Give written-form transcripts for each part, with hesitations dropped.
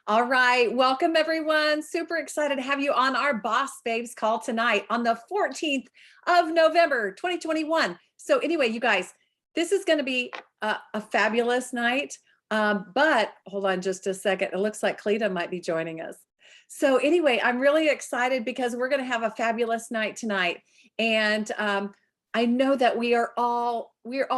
All right, welcome everyone. Super excited to have you on our Boss Babes call tonight on the 14th of November, 2021. So anyway, you guys, this is going to be a fabulous night. But hold on just a second. It looks like Cleta might be joining us. So anyway, I'm really excited because we're going to have a fabulous night tonight. And I know that we're all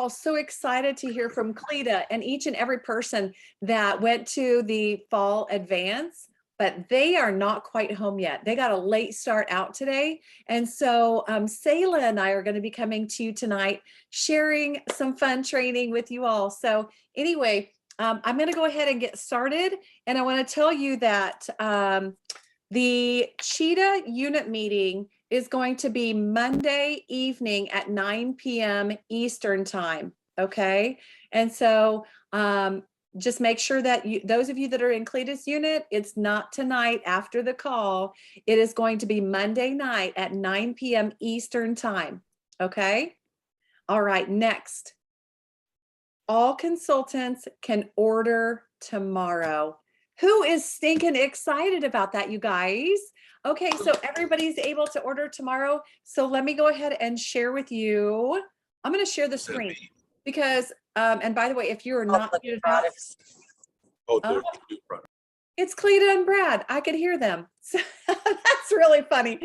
so excited to hear from Cleta and each and every person that went to the fall advance, but they are not quite home yet. They got a late start out today. And so Sela and I are going to be coming to you tonight, sharing some fun training with you all. So anyway, I'm going to go ahead and get started. And I want to tell you that the Cheetah unit meeting is going to be Monday evening at 9 p.m. Eastern time. Okay. And so just make sure that those of you that are in Cleta's unit, it's not tonight after the call. It is going to be Monday night at 9 p.m. Eastern time. Okay. All right. Next, all consultants can order tomorrow. Who is stinking excited about that, you guys? Okay, so everybody's able to order tomorrow. So let me go ahead and share with you. I'm going to share the screen because, and by the way, if you're not muted out, it's Cleta and Brad. I could hear them. So that's really funny.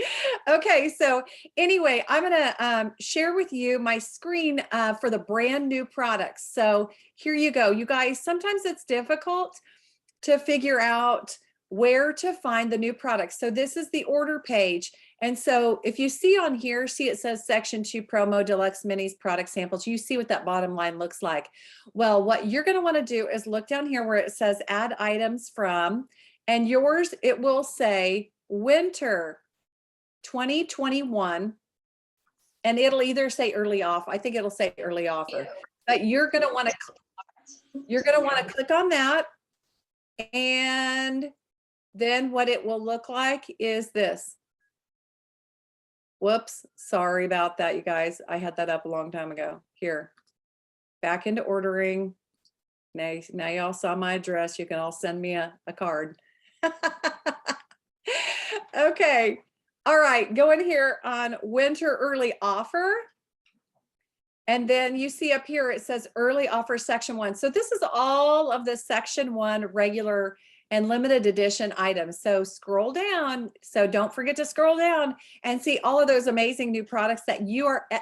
Okay, so anyway, I'm going to share with you my screen for the brand new products. So here you go. You guys, sometimes it's difficult to figure out where to find the new products. So this is the order page. And so if you see on here, see it says section 2 promo deluxe minis product samples. You see what that bottom line looks like. Well, what you're going to want to do is look down here where it says add items from, and yours, it will say winter 2021, and it'll either say early off. I think it'll say early offer, but you're going to want to click on that. And then what it will look like is this. Whoops, sorry about that, you guys. I had that up a long time ago. Here, back into ordering. Now y'all saw my address. You can all send me a card. Okay, all right, go in here on winter early offer. And then you see up here, it says early offer section 1. So this is all of the section 1 regular and limited edition items. So scroll down. So don't forget to scroll down and see all of those amazing new products that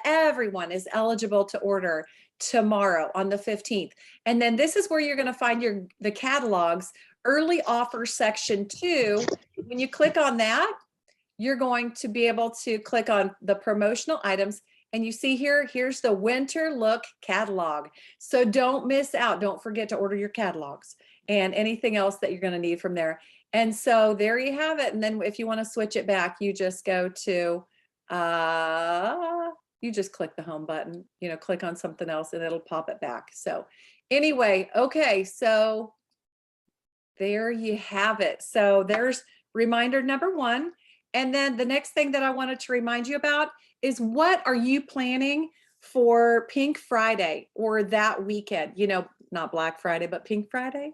everyone is eligible to order tomorrow on the 15th. And then this is where you're going to find the catalogs, early offer section 2. When you click on that, you're going to be able to click on the promotional items. And you see here, here's the winter look catalog. So don't miss out. Don't forget to order your catalogs and anything else that you're going to need from there. And so there you have it. And then if you want to switch it back, you just go to, you just click the home button, click on something else and it'll pop it back. So anyway, okay. So there you have it. So there's reminder number 1. And then the next thing that I wanted to remind you about is, what are you planning for Pink Friday or that weekend? Not Black Friday, but Pink Friday.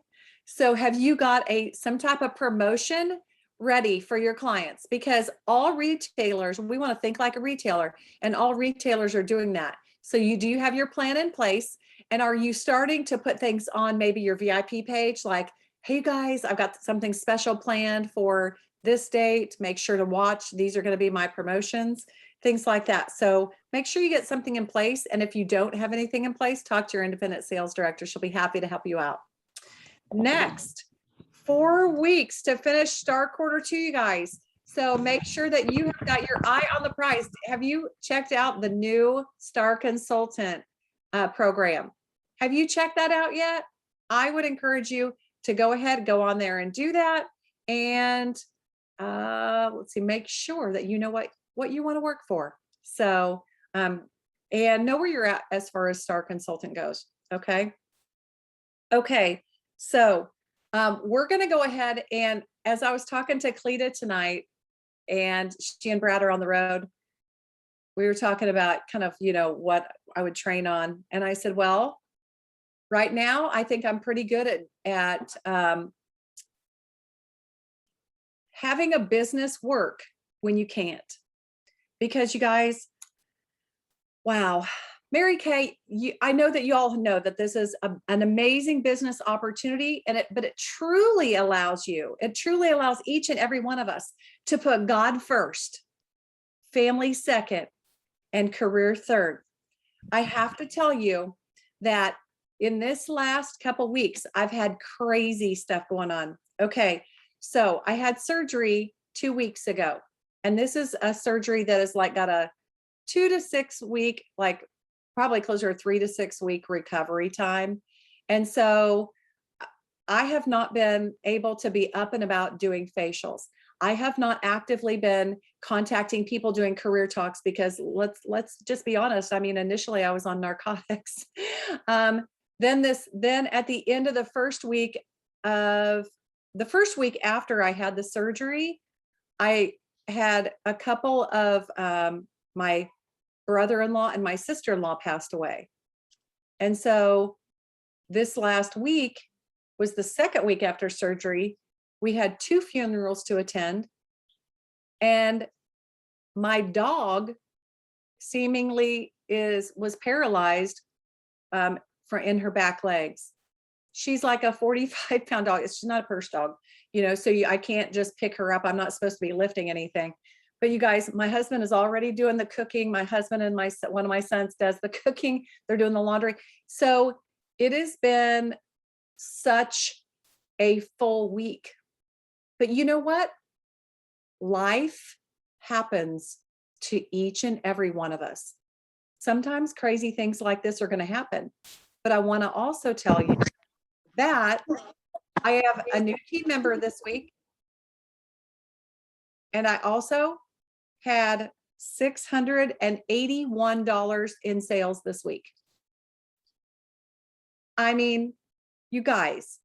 So have you got some type of promotion ready for your clients? Because all retailers, we want to think like a retailer, and all retailers are doing that. So do you have your plan in place? And are you starting to put things on maybe your VIP page like, hey guys, I've got something special planned for this date, make sure to watch. These are going to be my promotions, things like that. So make sure you get something in place. And if you don't have anything in place, talk to your independent sales director. She'll be happy to help you out. Next, 4 weeks to finish Star Quarter 2, you guys. So make sure that you have got your eye on the prize. Have you checked out the new Star Consultant program? Have you checked that out yet? I would encourage you to go ahead, go on there and do that. And let's see, make sure that you know what you want to work for. So, and know where you're at as far as Star Consultant goes. Okay. Okay. So, we're going to go ahead, and as I was talking to Cleta tonight, and she and Brad are on the road, we were talking about kind of, what I would train on. And I said, well, right now, I think I'm pretty good at having a business work when you can't. Because you guys, wow. Mary Kay, I know that you all know that this is an amazing business opportunity, but it truly allows each and every one of us to put God first, family second, and career third. I have to tell you that in this last couple weeks, I've had crazy stuff going on. Okay, so I had surgery 2 weeks ago, and this is a surgery that is like got a 2 to 6 week, like probably closer to 3 to 6 week recovery time. And so I have not been able to be up and about doing facials. I have not actively been contacting people doing career talks because let's just be honest. I mean, initially I was on narcotics. Then at the end of the first week after I had the surgery, I had a couple of my brother-in-law and my sister-in-law passed away. And so this last week was the second week after surgery. We had 2 funerals to attend, and my dog seemingly was paralyzed in her back legs. She's like a 45-pound dog. She's not a purse dog, so I can't just pick her up. I'm not supposed to be lifting anything. But you guys, my husband is already doing the cooking. My husband and one of my sons does the cooking. They're doing the laundry. So it has been such a full week. But you know what? Life happens to each and every one of us. Sometimes crazy things like this are going to happen. But I want to also tell you that I have a new team member this week. And I also had $681 in sales this week. I mean, you guys,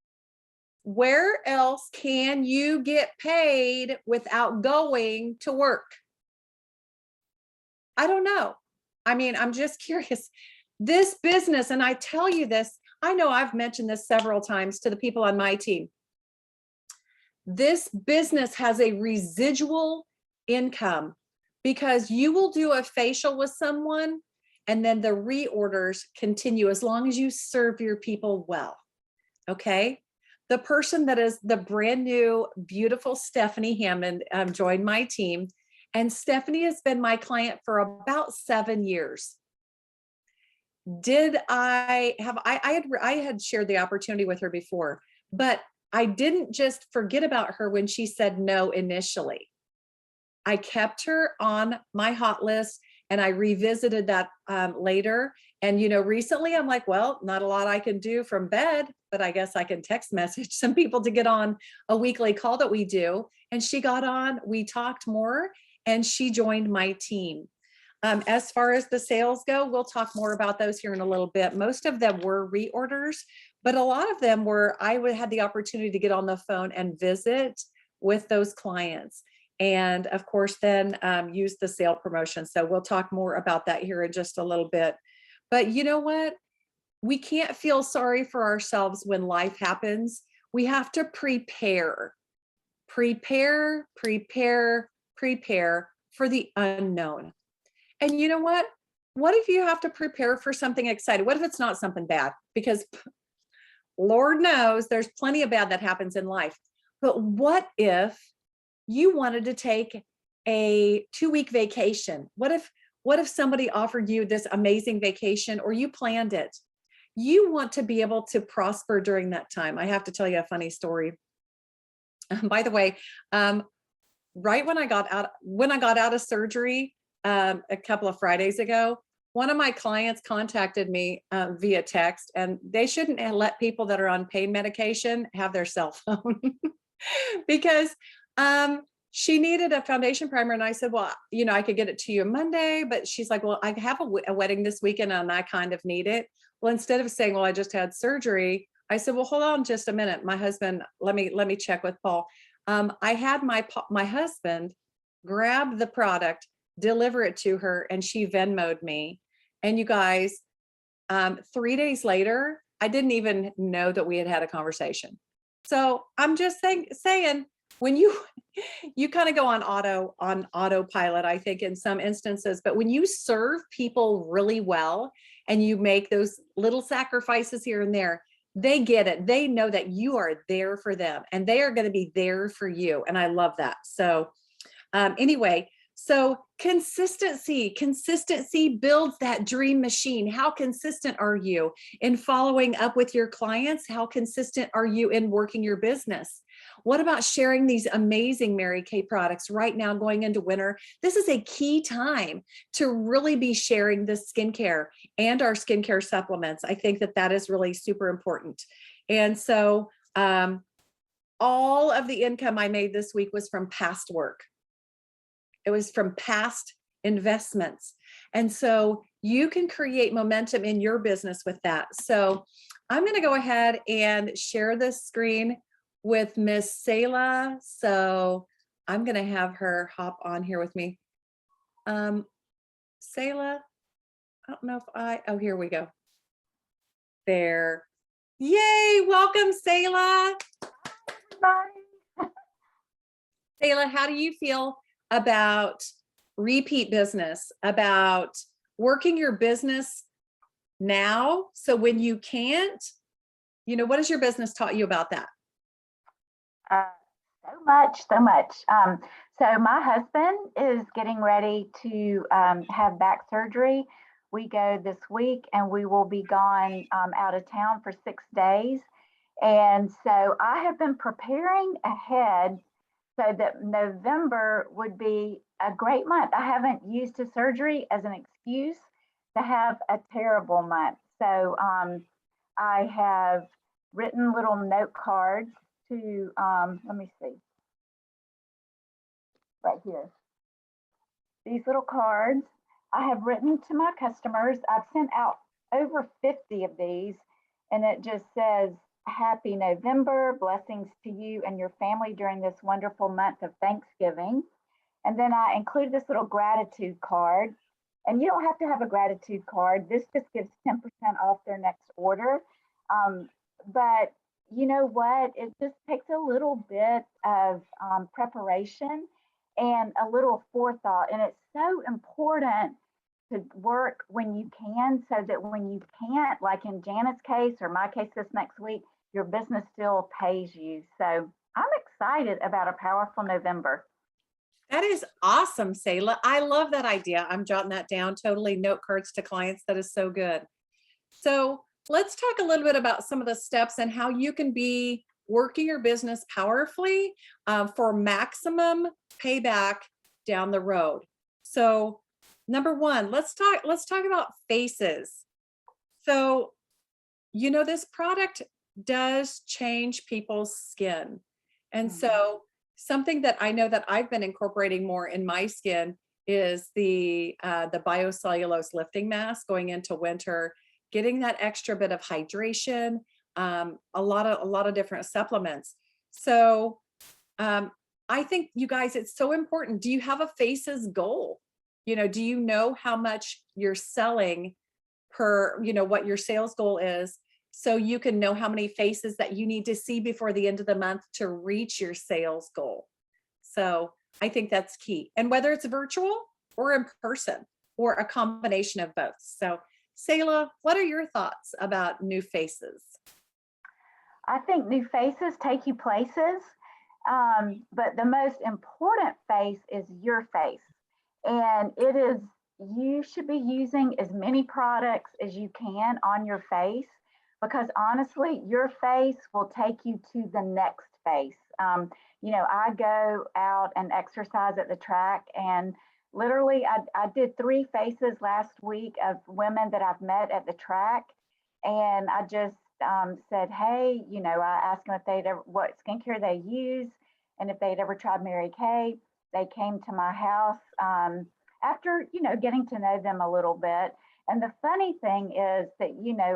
where else can you get paid without going to work? I don't know. I mean, I'm just curious. This business, and I tell you this, I know I've mentioned this several times to the people on my team. This business has a residual income because you will do a facial with someone and then the reorders continue as long as you serve your people well. Okay. The person that is the brand new, beautiful Stephanie Hammond joined my team. And Stephanie has been my client for about 7 years. I had shared the opportunity with her before, but I didn't just forget about her when she said no initially. I kept her on my hot list and I revisited that later. And, recently I'm like, well, not a lot I can do from bed, but I guess I can text message some people to get on a weekly call that we do. And she got on, we talked more, and she joined my team. As far as the sales go, we'll talk more about those here in a little bit. Most of them were reorders, but a lot of them were, I had the opportunity to get on the phone and visit with those clients. And of course, then use the sale promotion. So we'll talk more about that here in just a little bit. But you know what? We can't feel sorry for ourselves when life happens. We have to prepare for the unknown. And you know what? What if you have to prepare for something exciting? What if it's not something bad? Because Lord knows there's plenty of bad that happens in life. But what if you wanted to take a 2-week vacation? What if somebody offered you this amazing vacation or you planned it? You want to be able to prosper during that time. I have to tell you a funny story. By the way, right when I got out of surgery a couple of Fridays ago, one of my clients contacted me via text, and they shouldn't let people that are on pain medication have their cell phone because she needed a foundation primer. And I said, well, I could get it to you Monday, but she's like, well, I have a wedding this weekend and I kind of need it. Well, instead of saying, well, I just had surgery, I said, well, hold on just a minute. My husband, let me check with Paul. I had my husband grab the product, deliver it to her, and she Venmo'd me. And you guys, 3 days later, I didn't even know that we had had a conversation. So I'm just saying, when you kind of go on autopilot, I think in some instances, but when you serve people really well and you make those little sacrifices here and there, they get it. They know that you are there for them and they are going to be there for you. And I love that. So anyway, so consistency builds that dream machine. How consistent are you in following up with your clients? How consistent are you in working your business? What about sharing these amazing Mary Kay products right now going into winter? This is a key time to really be sharing the skincare and our skincare supplements. I think that that is really super important. And so all of the income I made this week was from past work. It was from past investments. And so you can create momentum in your business with that. So I'm going to go ahead and share this screen with Miss Sala. So I'm going to have her hop on here with me. Sala, I don't know if oh, here we go. There. Yay. Welcome, Sala. Sala, how do you feel about repeat business, about working your business now? So when you can't, what has your business taught you about that? So much. So my husband is getting ready to have back surgery. We go this week and we will be gone out of town for 6 days. And so I have been preparing ahead so that November would be a great month. I haven't used his surgery as an excuse to have a terrible month. So I have written little note cards to, let me see, right here. These little cards I have written to my customers. I've sent out over 50 of these, and it just says, Happy November, blessings to you and your family during this wonderful month of Thanksgiving. And then I include this little gratitude card. And you don't have to have a gratitude card. This just gives 10% off their next order. But you know what? It just takes a little bit of preparation and a little forethought. And it's so important to work when you can, so that when you can't, like in Jana's case or my case this next week, your business still pays you. So I'm excited about a powerful November. That is awesome, Sala. I love that idea. I'm jotting that down. Totally note cards to clients. That is so good. So let's talk a little bit about some of the steps and how you can be working your business powerfully for maximum payback down the road. So number one, let's talk about faces. So, this product does change people's skin. And so something that I know that I've been incorporating more in my skin is the biocellulose lifting mask going into winter, getting that extra bit of hydration, a lot of different supplements. So I think, you guys, it's so important. Do you have a faces goal? Do you know how much you're selling per, what your sales goal is, so you can know how many faces that you need to see before the end of the month to reach your sales goal? So I think that's key. And whether it's virtual or in person or a combination of both. So Sala, what are your thoughts about new faces? I think new faces take you places, but the most important face is your face. And you should be using as many products as you can on your face, because honestly, your face will take you to the next face. I go out and exercise at the track, and literally I did 3 faces last week of women that I've met at the track. And I just said, hey, I asked them what skincare they use and if they'd ever tried Mary Kay. They came to my house after, getting to know them a little bit. And the funny thing is that,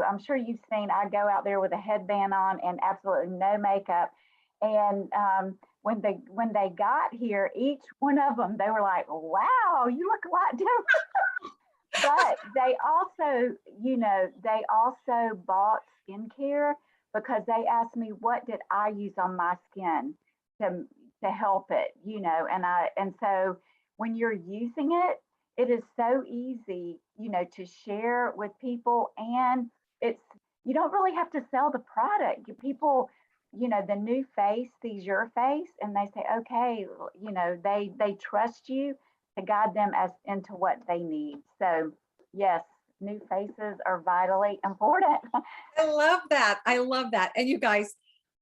I'm sure you've seen, I go out there with a headband on and absolutely no makeup. And when they got here, each one of them, they were like, wow, you look a lot different. But they also bought skincare because they asked me, what did I use on my skin to to help it, and so when you're using it, it is so easy, to share with people, and it's you don't really have to sell the product. People, the new face sees your face and they say, okay, they trust you to guide them as into what they need. So yes, new faces are vitally important. I love that. I love that. And you guys,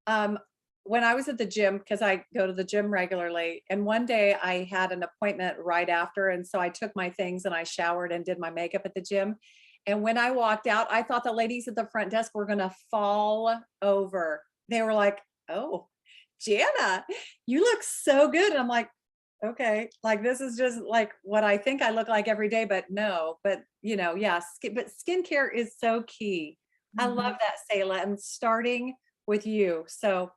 um, when I was at the gym, because I go to the gym regularly, and one day I had an appointment right after. And so I took my things and I showered and did my makeup at the gym. And when I walked out, I thought the ladies at the front desk were going to fall over. They were like, oh, Jana, you look so good. And I'm like, okay, like this is just like what I think I look like every day, but no, but yeah, but skincare is so key. I love Mhm. that, Selah, and starting with you. So,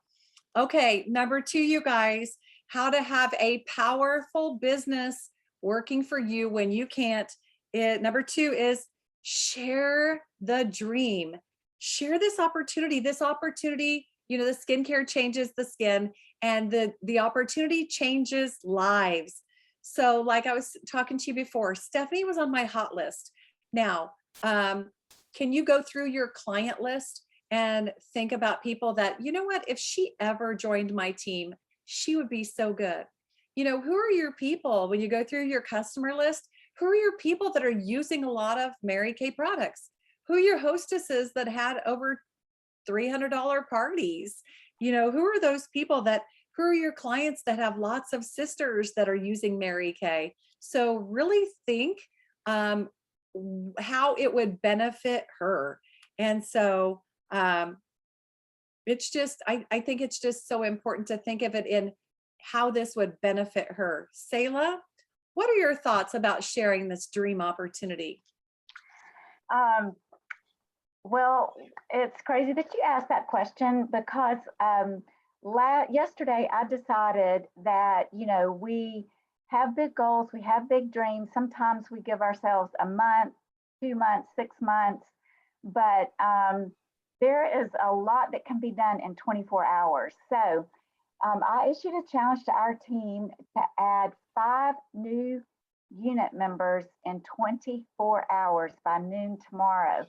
okay, number 2, you guys, how to have a powerful business working for you when you can't. Number 2 is share the dream. Share this opportunity. This opportunity, the skincare changes the skin, and the opportunity changes lives. So, like I was talking to you before, Stephanie was on my hot list. Now, can you go through your client list and think about people that, you know what, if she ever joined my team, she would be so good. Who are your people when you go through your customer list? Who are your people that are using a lot of Mary Kay products? Who are your hostesses that had over $300 parties? Who are those people who are your clients that have lots of sisters that are using Mary Kay? So really think how it would benefit her. And so it's just, I think it's just so important to think of it in how this would benefit her. Selah, what are your thoughts about sharing this dream opportunity? Um, well, it's crazy that you asked that question because yesterday I decided that, we have big goals, we have big dreams. Sometimes we give ourselves a month, 2 months, 6 months, but there is a lot that can be done in 24 hours. So I issued a challenge to our team to add 5 new unit members in 24 hours by noon tomorrow.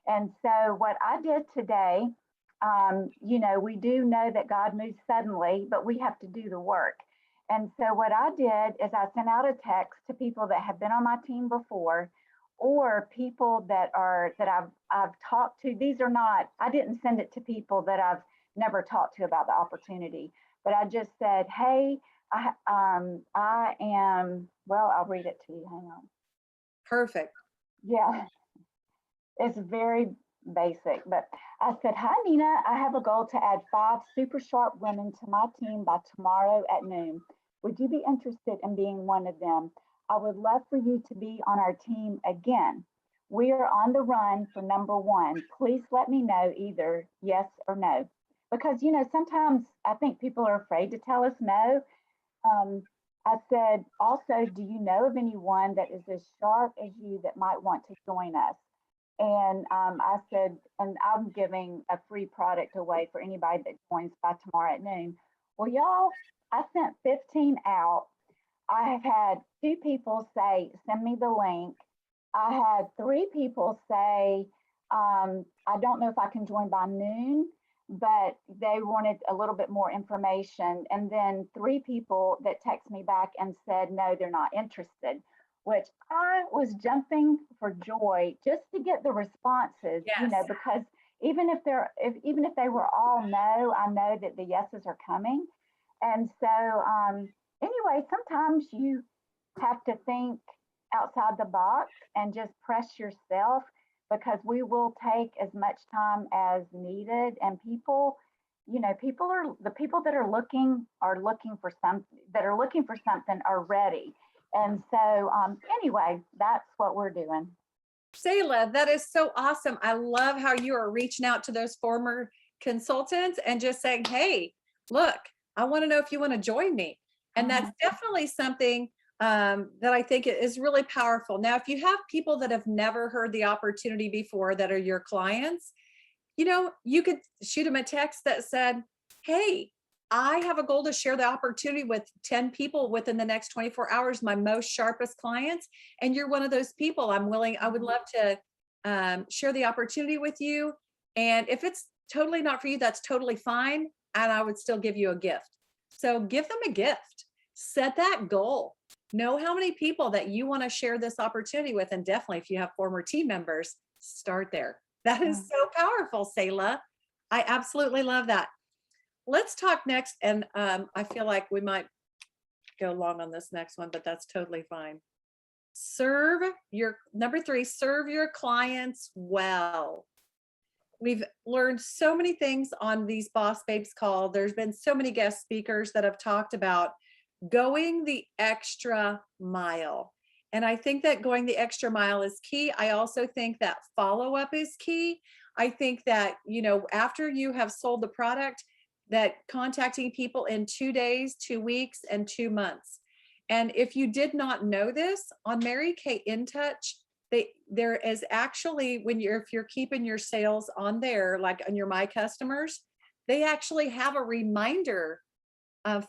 And so, what I did today, we do know that God moves suddenly, but we have to do the work. And so, what I did is I sent out a text to people that have been on my team before, or people that I've talked to. These are not. I didn't send it to people that I've never talked to about the opportunity, but I just said, hey, I am. Well, I'll read it to you. Hang on. Perfect. Yeah, it's very basic, but I said, hi, Nina. I have a goal to add 5 super sharp women to my team by tomorrow at noon. Would you be interested in being one of them? I would love for you to be on our team again. We are on the run for number 1. Please let me know either yes or no. Because, sometimes I think people are afraid to tell us no. I said, also, do you know of anyone that is as sharp as you that might want to join us? And I said, and I'm giving a free product away for anybody that joins by tomorrow at noon. Well, y'all, I sent 15 out. I have had 2 people say, send me the link. I had 3 people say, I don't know if I can join by noon, but they wanted a little bit more information. And then 3 people that text me back and said, no, they're not interested, which I was jumping for joy just to get the responses, Yes. because even if they were all no, I know that the yeses are coming. And so, anyway, sometimes you have to think outside the box and just press yourself because we will take as much time as needed. And people, people are the people that are looking for something are ready. And so, anyway, that's what we're doing. Selah, that is so awesome. I love how you are reaching out to those former consultants and just saying, hey, look, I want to know if you want to join me. And that's definitely something that I think is really powerful. Now, if you have people that have never heard the opportunity before that are your clients, you could shoot them a text that said, hey, I have a goal to share the opportunity with 10 people within the next 24 hours, my most sharpest clients. And you're one of those people. I would love to share the opportunity with you. And if it's totally not for you, that's totally fine. And I would still give you a gift. So give them a gift, set that goal, know how many people that you want to share this opportunity with. And definitely if you have former team members, start there. That is so powerful, Sala. I absolutely love that. Let's talk next. And I feel like we might go long on this next one, but that's totally fine. Number 3, serve your clients well. We've learned so many things on these Boss Babes call. There's been so many guest speakers that have talked about going the extra mile. And I think that going the extra mile is key. I also think that follow-up is key. I think that, after you have sold the product, that contacting people in 2 days, 2 weeks, and 2 months. And if you did not know this, on Mary Kay In Touch, there is actually, if you're keeping your sales on there, like on your My Customers, they actually have a reminder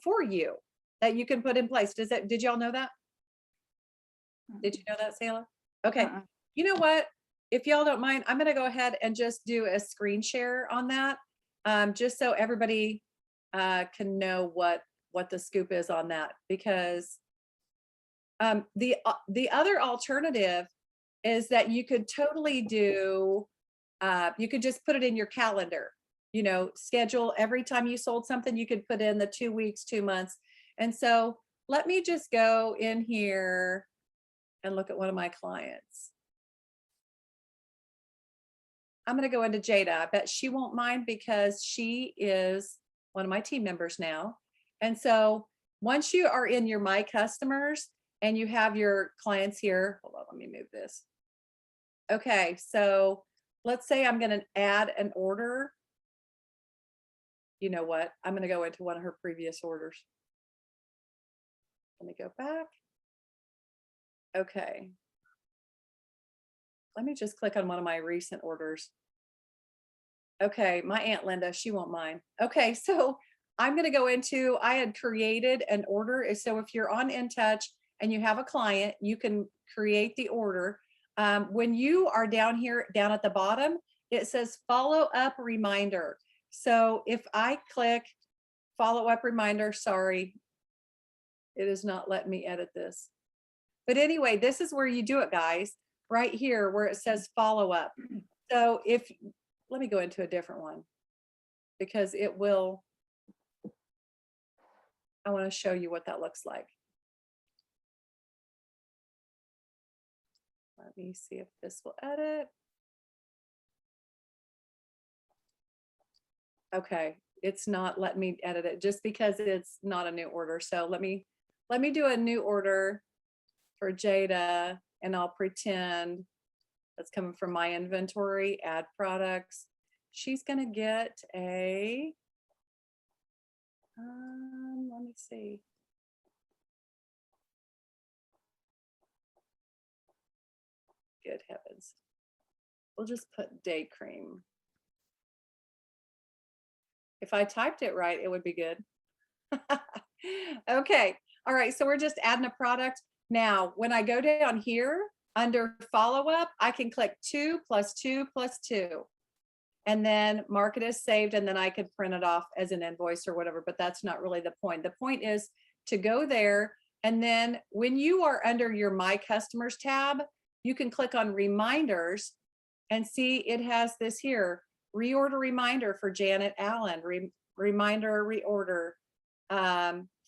for you that you can put in place. Did y'all know that? Did you know that, Sala? Okay. You know what? If y'all don't mind, I'm going to go ahead and just do a screen share on that. Just so everybody can know what the scoop is on that, because the other alternative is that you could totally do, you could just put it in your calendar, schedule every time you sold something, you could put in the 2 weeks, 2 months. And so let me just go in here and look at one of my clients. I'm going to go into Jada. I bet she won't mind because she is one of my team members now. And so once you are in your My Customers and you have your clients here, hold on, let me move this. Okay, so let's say I'm going to add an order. You know what? I'm going to go into one of her previous orders. Let me go back. Okay. Let me just click on one of my recent orders. Okay, my Aunt Linda, she won't mind. Okay, so I'm going to go into, I had created an order. So if you're on In Touch and you have a client, you can create the order. When you are down here, down at the bottom, it says follow up reminder. So if I click follow up reminder, sorry, it is not letting me edit this. But anyway, this is where you do it, guys. Right here where it says follow up. So let me go into a different one because I want to show you what that looks like. Let me see if this will edit. Okay, it's not letting me edit it just because it's not a new order. So let me do a new order for Jada, and I'll pretend that's coming from my inventory, add products. She's going to get a, let me see. Good heavens. We'll just put day cream. If I typed it right, it would be good. Okay. All right. So we're just adding a product. Now, when I go down here under follow up, I can click 2 + 2 + 2. And then mark it as saved. And then I could print it off as an invoice or whatever, but that's not really the point. The point is to go there. And then when you are under your My Customers tab, you can click on reminders and see it has this here, reorder reminder for Janet Allen, reminder reorder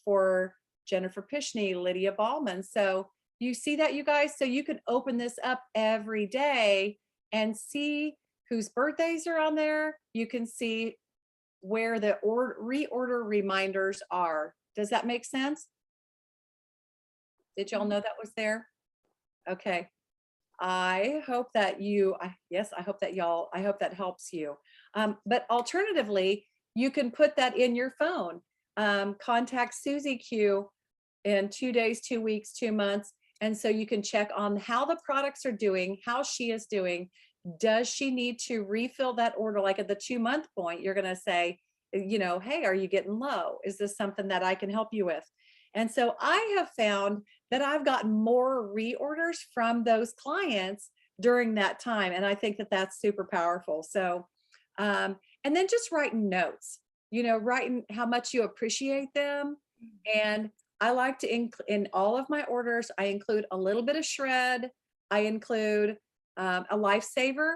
for Jennifer Pishney, Lydia Ballman. So you see that, you guys? So you can open this up every day and see whose birthdays are on there. You can see where the reorder reminders are. Does that make sense? Did y'all know that was there? Okay. I hope that I hope that helps you. But alternatively, you can put that in your phone. Contact Susie Q in 2 days, 2 weeks, 2 months. And so you can check on how the products are doing, how she is doing. Does she need to refill that order? Like at the 2 month point, you're going to say, hey, are you getting low? Is this something that I can help you with? And so I have found that I've gotten more reorders from those clients during that time. And I think that that's super powerful. So, and then just writing notes, writing how much you appreciate them. And I like to, in all of my orders, I include a little bit of shred. I include a lifesaver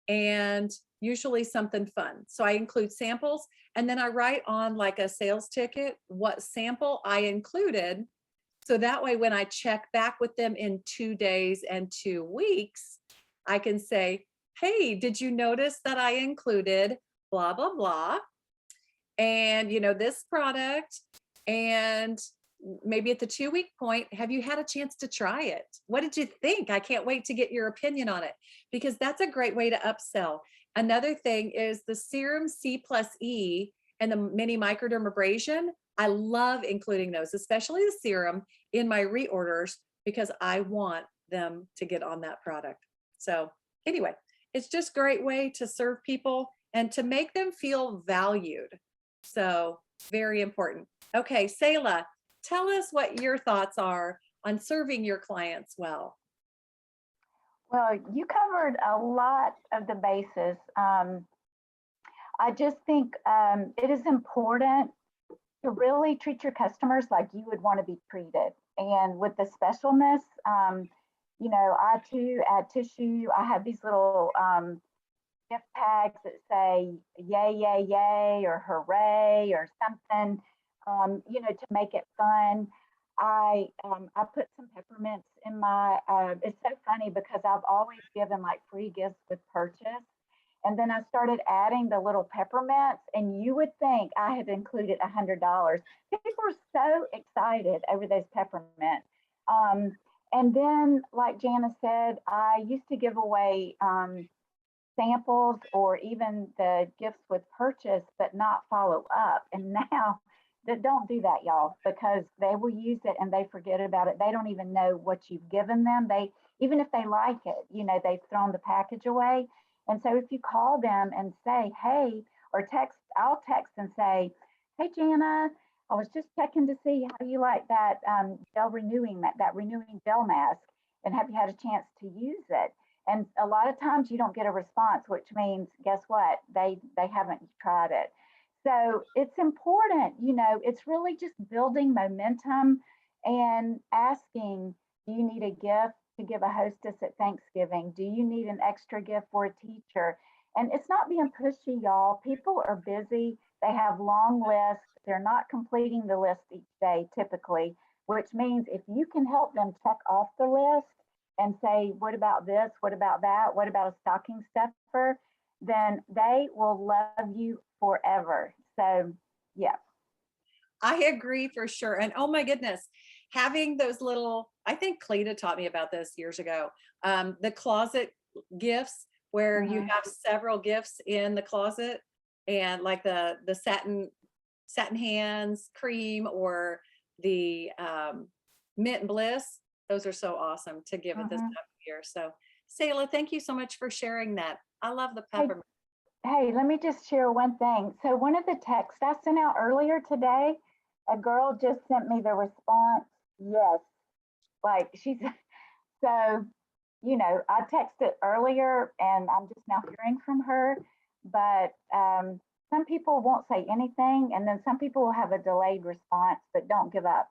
and usually something fun. So I include samples, and then I write on like a sales ticket what sample I included. So that way, when I check back with them in 2 days and 2 weeks, I can say, hey, did you notice that I included blah, blah, blah? And, this product, and maybe at the 2-week point, have you had a chance to try it? What did you think? I can't wait to get your opinion on it, because that's a great way to upsell. Another thing is the serum C+E and the mini microdermabrasion. I love including those, especially the serum, in my reorders, because I want them to get on that product. So anyway, it's just a great way to serve people and to make them feel valued. So very important. Okay, Sala, tell us what your thoughts are on serving your clients well. Well, you covered a lot of the bases. I just think it is important to really treat your customers like you would want to be treated. And with the specialness, I too add tissue. I have these little gift tags that say yay, yay, yay, or hooray, or something, to make it fun. I put some peppermints in my, it's so funny because I've always given like free gifts with purchase. And then I started adding the little peppermints, and you would think I had included $100. People were so excited over those peppermints. And then, like Jana said, I used to give away samples or even the gifts with purchase, but not follow up. And now, don't do that, y'all, because they will use it and they forget about it. They don't even know what you've given them. Even if they like it, they've thrown the package away. And so if you call them and say, hey, or I'll text and say, hey, Jana, I was just checking to see how you like that that renewing gel mask, and have you had a chance to use it? And a lot of times you don't get a response, which means, guess what? They haven't tried it. So it's important, it's really just building momentum and asking, do you need a gift to give a hostess at Thanksgiving? Do you need an extra gift for a teacher? And it's not being pushy, y'all. People are busy. They have long lists. They're not completing the list each day typically, which means if you can help them check off the list and say, what about this? What about that? What about a stocking stuffer? Then they will love you forever. So, yeah. I agree for sure. And oh my goodness, having those little, I think Cleta taught me about this years ago, the closet gifts, where you have several gifts in the closet, and like the satin hands cream, or the mint bliss. Those are so awesome to give at this time of year. So Sala, thank you so much for sharing that. I love the peppermint. Hey, let me just share one thing. So one of the texts I sent out earlier today, a girl just sent me the response, yes. Like she's, so, I texted earlier and I'm just now hearing from her, but some people won't say anything, and then some people will have a delayed response, but don't give up.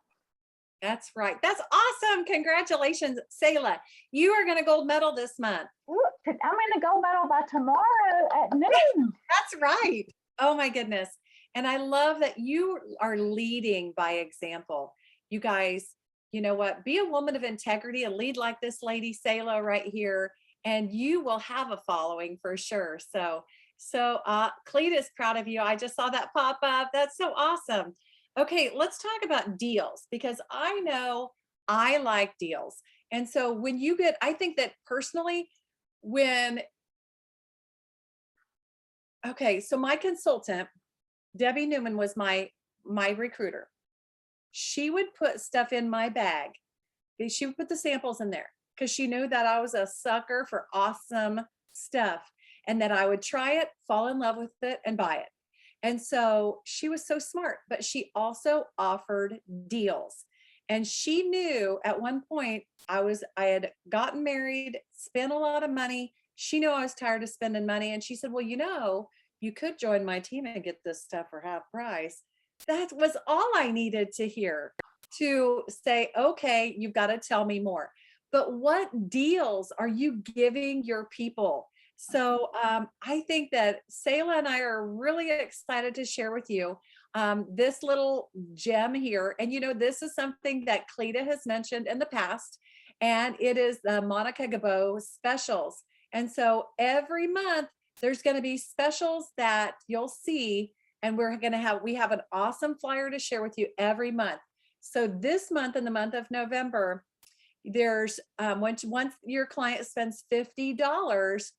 That's right. That's awesome. Congratulations, Sala. You are going to gold medal this month. Ooh, I'm in the gold medal by tomorrow at noon. That's right. Oh my goodness. And I love that you are leading by example. You guys, you know what? Be a woman of integrity and lead like this lady, Sala, right here, and you will have a following for sure. So Cleta is proud of you. I just saw that pop up. That's so awesome. Okay, let's talk about deals, because I know I like deals. And so when you get, I think that personally, okay, so my consultant, Debbie Newman, was my recruiter. She would put stuff in my bag. She would put the samples in there because she knew that I was a sucker for awesome stuff, and that I would try it, fall in love with it, and buy it. And so she was so smart, but she also offered deals. And she knew at one point I had gotten married, spent a lot of money. She knew I was tired of spending money. And she said, well, you could join my team and get this stuff for half price. That was all I needed to hear to say, okay, you've got to tell me more. But what deals are you giving your people? So I think that Sala and I are really excited to share with you this little gem here. And this is something that Cleta has mentioned in the past, and it is the Monica Gabo specials. And so every month there's going to be specials that you'll see, and we have an awesome flyer to share with you every month. So this month, in the month of November, there's once your client spends $50,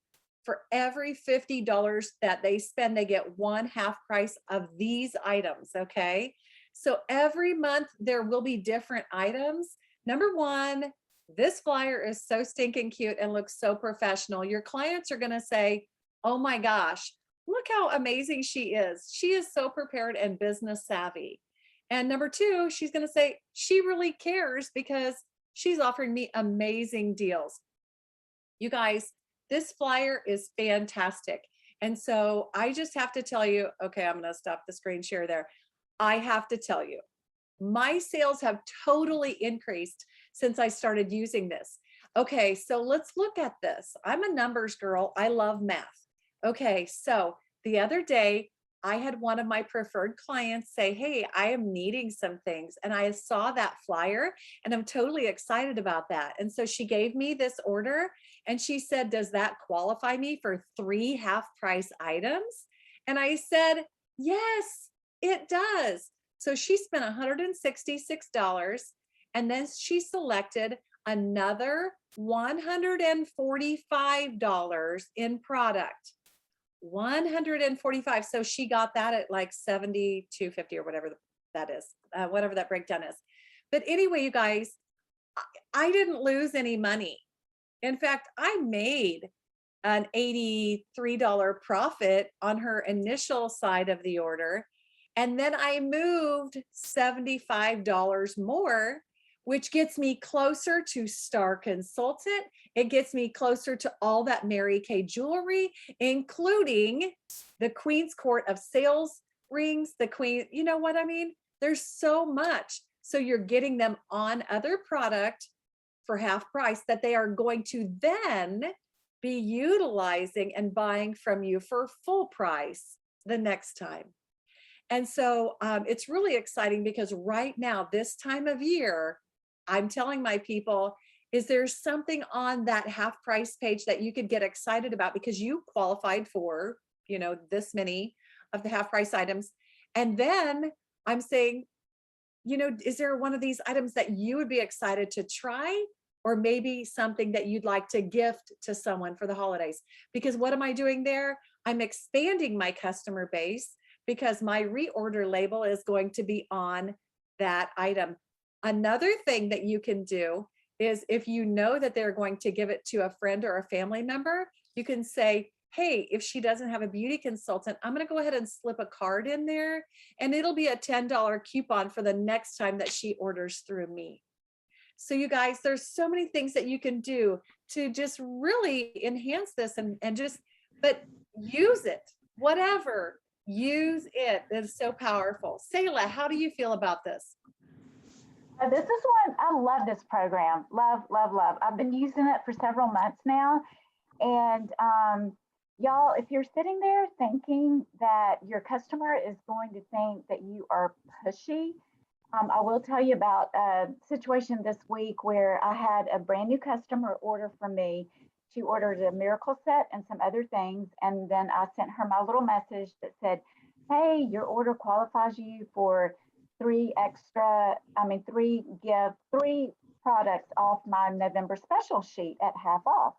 for every $50 that they spend, they get one half price of these items. Okay. So every month there will be different items. Number one, this flyer is so stinking cute and looks so professional. Your clients are going to say, oh my gosh, look how amazing she is. She is so prepared and business savvy. And number two, she's going to say she really cares because she's offering me amazing deals. You guys, this flyer is fantastic. And so I just have to tell you, okay, I'm going to stop the screen share there. I have to tell you, my sales have totally increased since I started using this. Okay, so let's look at this. I'm a numbers girl. I love math. Okay, so the other day, I had one of my preferred clients say, hey, I am needing some things. And I saw that flyer and I'm totally excited about that. And so she gave me this order and she said, does that qualify me for 3 half price items? And I said, yes, it does. So she spent $166 and then she selected another $145 in product. 145. So she got that at like 72.50 or whatever that is, whatever that breakdown is. But anyway, you guys, I didn't lose any money. In fact, I made an $83 profit on her initial side of the order. And then I moved $75 more, which gets me closer to Star Consultant. It gets me closer to all that Mary Kay jewelry, including the Queen's Court of Sales rings, the Queen, you know what I mean? There's so much. So you're getting them on other product for half price that they are going to then be utilizing and buying from you for full price the next time. And so it's really exciting because right now, this time of year, I'm telling my people, is there something on that half price page that you could get excited about because you qualified for, this many of the half price items. And then I'm saying, is there one of these items that you would be excited to try? Or maybe something that you'd like to gift to someone for the holidays? Because what am I doing there? I'm expanding my customer base because my reorder label is going to be on that item. Another thing that you can do is if you know that they're going to give it to a friend or a family member, you can say, hey, if she doesn't have a beauty consultant, I'm going to go ahead and slip a card in there and it'll be a $10 coupon for the next time that she orders through me. So you guys, there's so many things that you can do to just really enhance this but use it, whatever, use it. It's so powerful. Sala, how do you feel about this? This is one, I love this program. Love, love, love. I've been using it for several months now. And y'all, if you're sitting there thinking that your customer is going to think that you are pushy, I will tell you about a situation this week where I had a brand new customer order from me. She ordered a miracle set and some other things. And then I sent her my little message that said, hey, your order qualifies you for 3 products off my November special sheet at half off.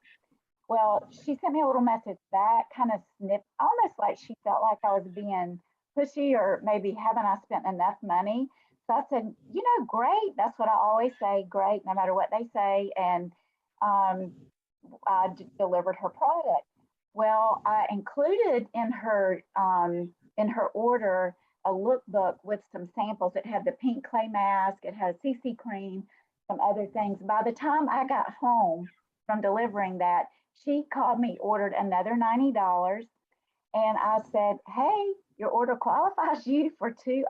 Well, she sent me a little message back, kind of snipped, almost like she felt like I was being pushy or maybe haven't I spent enough money. So I said, great. That's what I always say, great, no matter what they say. And delivered her product. Well, I included in her in her order a lookbook with some samples. It had the pink clay mask, it had CC cream, some other things. By the time I got home from delivering that, she called me, ordered another $90. And I said, hey, your order qualifies you for two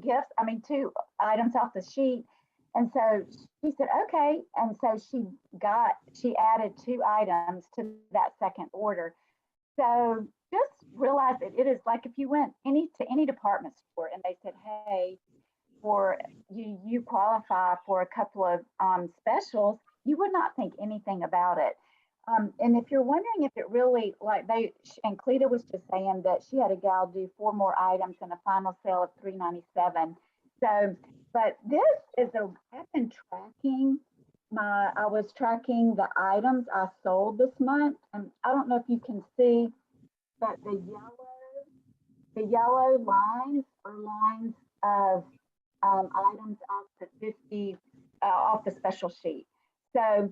gifts, two items off the sheet. And so she said, okay. And so she added 2 items to that second order. So just realize that it is like if you went to any department store and they said, hey, for you qualify for a couple of specials, you would not think anything about it. And if you're wondering if it really, and Cleta was just saying that she had a gal do 4 more items and a final sale of $397. So, but I've been tracking I was tracking the items I sold this month. And I don't know if you can see, but the yellow lines are lines of items off the special sheet. So,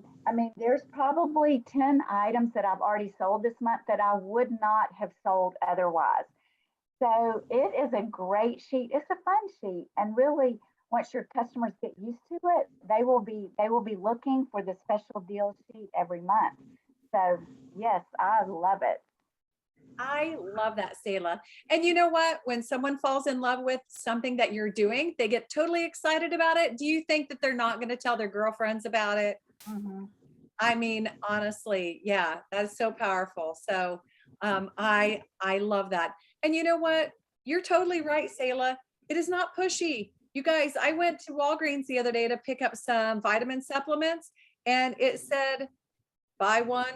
there's probably 10 items that I've already sold this month that I would not have sold otherwise. So it is a great sheet. It's a fun sheet. And really, once your customers get used to it, they will be looking for the special deal sheet every month. So yes, I love it. I love that, Sala. And you know what? When someone falls in love with something that you're doing, they get totally excited about it. Do you think that they're not going to tell their girlfriends about it? Mm-hmm. Honestly, yeah, that's so powerful. So I love that. And you know what? You're totally right, Sala. It is not pushy. You guys, I went to Walgreens the other day to pick up some vitamin supplements, and it said, buy one,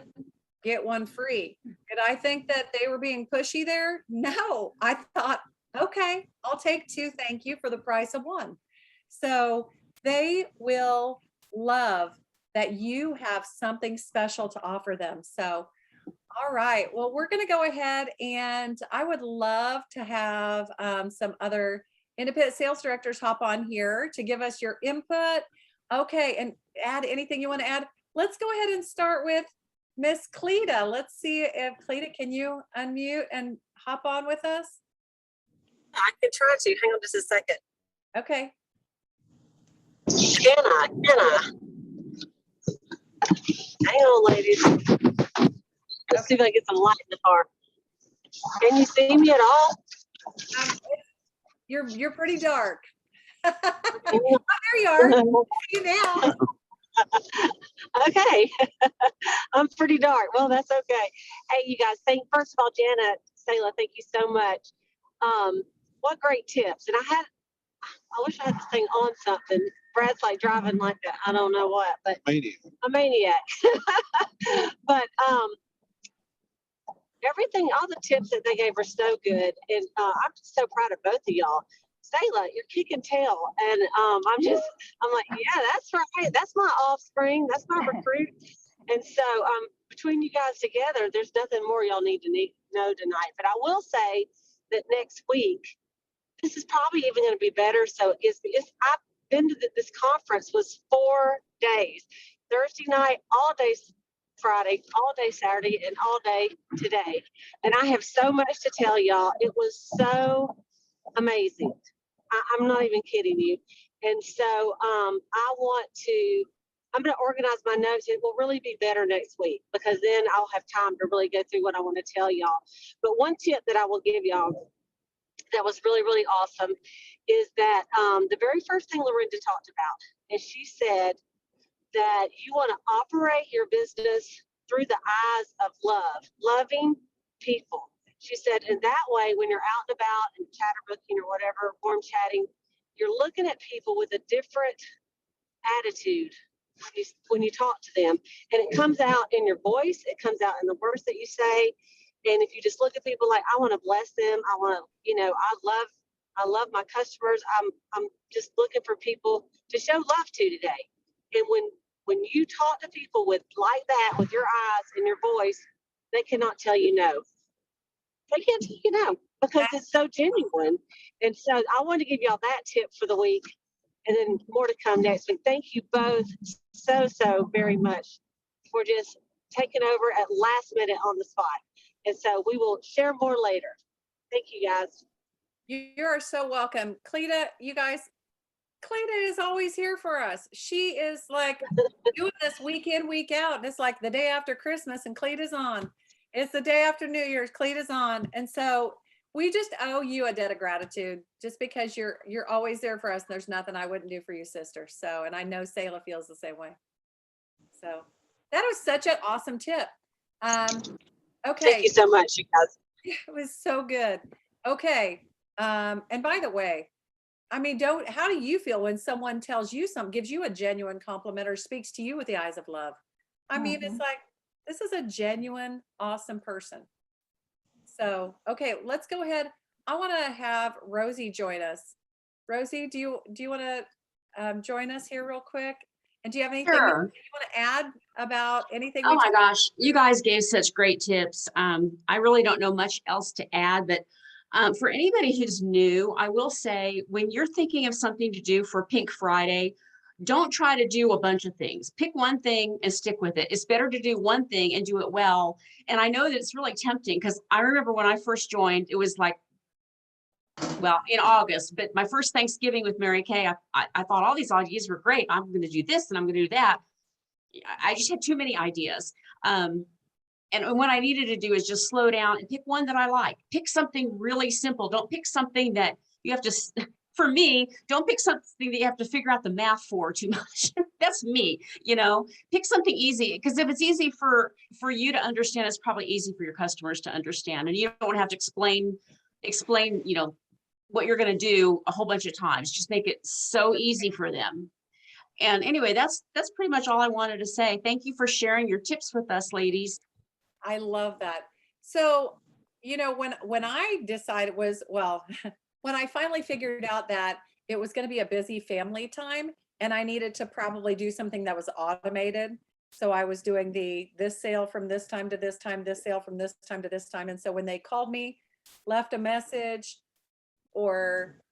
get one free. Did I think that they were being pushy there? No, I thought, okay, I'll take 2. Thank you, for the price of 1. So they will love that you have something special to offer them. So, all right, well, we're going to go ahead, and I would love to have some other independent sales directors hop on here to give us your input. Okay, and add anything you want to add. Let's go ahead and start with Miss Cleta. Let's see if Cleta, can you unmute and hop on with us? I can try to. Hang on just a second. Okay. Jana. Hang on, ladies. Let's see if I can get some light in the car. Can you see me at all? You're pretty dark. Oh, there you are. I see you now. Okay. I'm pretty dark. Well, that's okay. Hey, you guys, first of all, Jana, Sala, thank you so much. What great tips. And I wish I had this thing on something. Brad's like driving like I don't know what, but a maniac. But everything, all the tips that they gave were so good. And I'm just so proud of both of y'all. Sala, you're kicking tail. And I'm like, yeah, that's right. That's my offspring. That's my recruit. And so between you guys together, there's nothing more y'all need to know tonight. But I will say that next week, this is probably even going to be better. So I've been to this conference was 4 days, Thursday night, all day Friday, all day Saturday, and all day today. And I have so much to tell y'all. It was so amazing. I'm not even kidding you. And so I'm going to organize my notes. It will really be better next week because then I'll have time to really go through what I want to tell y'all. But one tip that I will give y'all that was really, really awesome is that the very first thing Lorinda talked about, and she said that you want to operate your business through the eyes of love, loving people. She said, and that way, when you're out and about and chatterbooking or whatever, warm chatting, you're looking at people with a different attitude when you talk to them. And it comes out in your voice. It comes out in the words that you say. And if you just look at people like, I want to bless them. I want to, I love my customers. I'm just looking for people to show love to today. And when you talk to people with like that, with your eyes and your voice, they cannot tell you no. They can't tell you no because it's so genuine. And so I want to give y'all that tip for the week, and then more to come next week. Thank you both so very much for just taking over at last minute on the spot. And so we will share more later. Thank you guys. You are so welcome. Cleta, you guys, Cleta is always here for us. She is like doing this week in, week out. And it's like the day after Christmas and Cleta's on. It's the day after New Year's, Cleta's on. And so we just owe you a debt of gratitude just because you're always there for us. And there's nothing I wouldn't do for you, sister. So, and I know Sala feels the same way. So that was such an awesome tip. Okay. Thank you so much, you guys. It was so good. Okay. And by the way, I mean, how do you feel when someone tells you something, gives you a genuine compliment or speaks to you with the eyes of love? I mean, it's like, this is a genuine, awesome person. So, okay, let's go ahead. I want to have Rosie join us. Rosie, do you want to join us here real quick? And do you have anything you want to add about anything? Oh my gosh, you guys gave such great tips. I really don't know much else to add, but for anybody who's new, I will say when you're thinking of something to do for Pink Friday, don't try to do a bunch of things. Pick one thing and stick with it. It's better to do one thing and do it well. And I know that it's really tempting because I remember when I first joined, it was like, well, in August, but my first Thanksgiving with Mary Kay, I thought all these ideas were great. I'm going to do this and I'm going to do that. I just had too many ideas. And what I needed to do is just slow down and pick one that I like. Pick something really simple. Don't pick something that you have to, for me, don't pick something that you have to figure out the math for too much. That's me, pick something easy. Because if it's easy for you to understand, it's probably easy for your customers to understand. And you don't have to explain, what you're going to do a whole bunch of times. Just make it so easy for them. And anyway, that's pretty much all I wanted to say. Thank you for sharing your tips with us, ladies. I love that. So, when I decided when I finally figured out that it was going to be a busy family time and I needed to probably do something that was automated. So I was doing this sale from this time to this time, this sale from this time to this time. And so when they called me, left a message or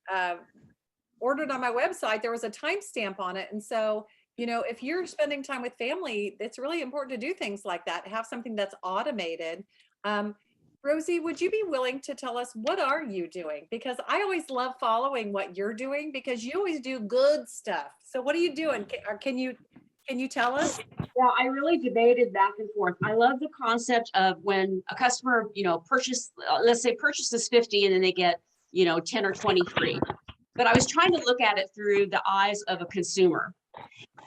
ordered on my website, there was a timestamp on it. And so, if you're spending time with family, it's really important to do things like that, have something that's automated. Rosie, would you be willing to tell us what are you doing? Because I always love following what you're doing because you always do good stuff. So what are you doing? Can you tell us? Yeah, I really debated back and forth. I love the concept of when a customer, let's say purchases 50 and then they get, 10 or 20 free. But I was trying to look at it through the eyes of a consumer.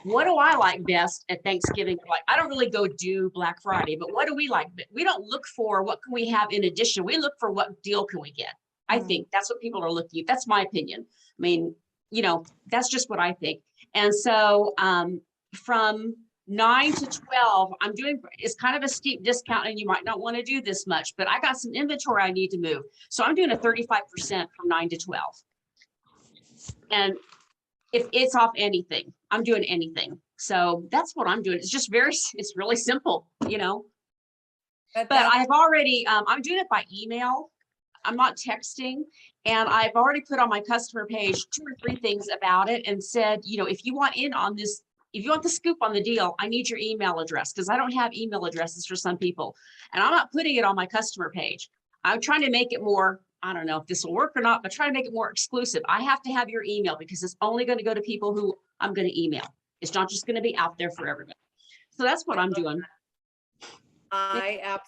What do I like best at Thanksgiving? Like, I don't really go do Black Friday, but what do we like? We don't look for what can we have in addition. We look for what deal can we get. I think that's what people are looking at. That's my opinion. I mean, that's just what I think. And so from 9 to 12, I'm doing, it's kind of a steep discount and you might not want to do this much, but I got some inventory I need to move. So I'm doing a 35% from 9 to 12. And if it's off anything, I'm doing anything. So that's what I'm doing. It's really simple, But I've already, I'm doing it by email. I'm not texting. And I've already put on my customer page 2 or 3 things about it and said, if you want in on this, if you want the scoop on the deal, I need your email address because I don't have email addresses for some people. And I'm not putting it on my customer page. I'm trying to make it more, I don't know if this will work or not, but try to make it more exclusive. I have to have your email because it's only going to go to people who I'm going to email. It's not just going to be out there for everybody. So that's what I'm doing. I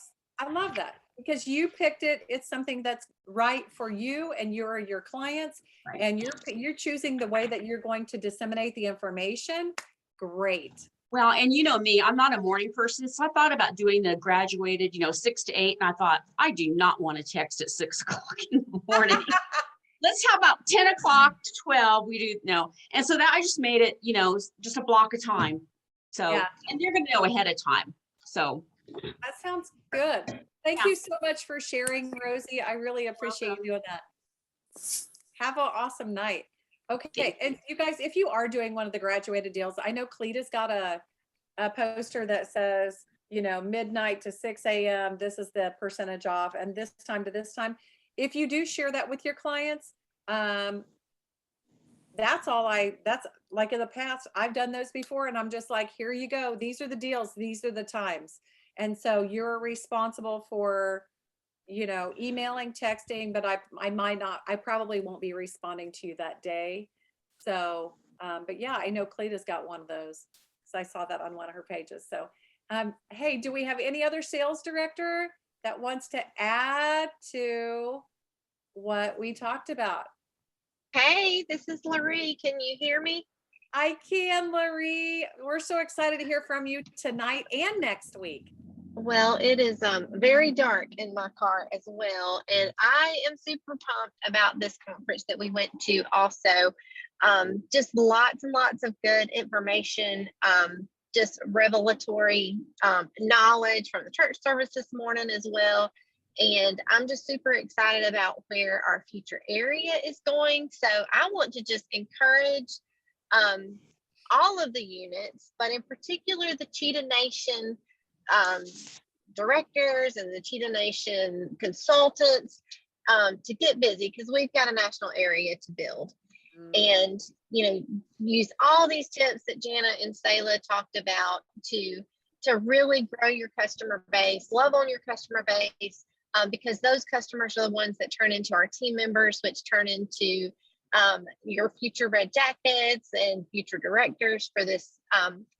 love that because you picked it. It's something that's right for you and your clients, right. And you're choosing the way that you're going to disseminate the information. Great. Well, and me, I'm not a morning person. So I thought about doing the graduated, 6 to 8. And I thought, I do not want to text at 6 o'clock in the morning. Let's have about 10 o'clock to 12. We do no. And so that I just made it, just a block of time. So, yeah. And you're going to know ahead of time. So that sounds good. Thank you so much for sharing, Rosie. I really appreciate you doing that. Have an awesome night. Okay, and you guys, if you are doing one of the graduated deals, I know Cleta's got a poster that says, midnight to 6 a.m. This is the percentage off, and this time to this time. If you do share that with your clients, that's like in the past, I've done those before, and I'm just like, here you go. These are the deals. These are the times. And so you're responsible for emailing, texting, but I might not, I probably won't be responding to you that day. So, but yeah, I know Cleta's got one of those. So I saw that on one of her pages. So, hey, do we have any other sales director that wants to add to what we talked about? Hey, this is Laree. Can you hear me? I can, Laree. We're so excited to hear from you tonight and next week. Well, it is very dark in my car as well, and I am super pumped about this conference that we went to also. Just lots and lots of good information, just revelatory knowledge from the church service this morning as well. And I'm just super excited about where our future area is going. So I want to just encourage all of the units, but in particular the Cheetah Nation directors and the Cheetah Nation consultants to get busy, because we've got a national area to build. And use all these tips that Jana and Sala talked about to really grow your customer base, love on your customer base, because those customers are the ones that turn into our team members, which turn into your future red jackets and future directors for this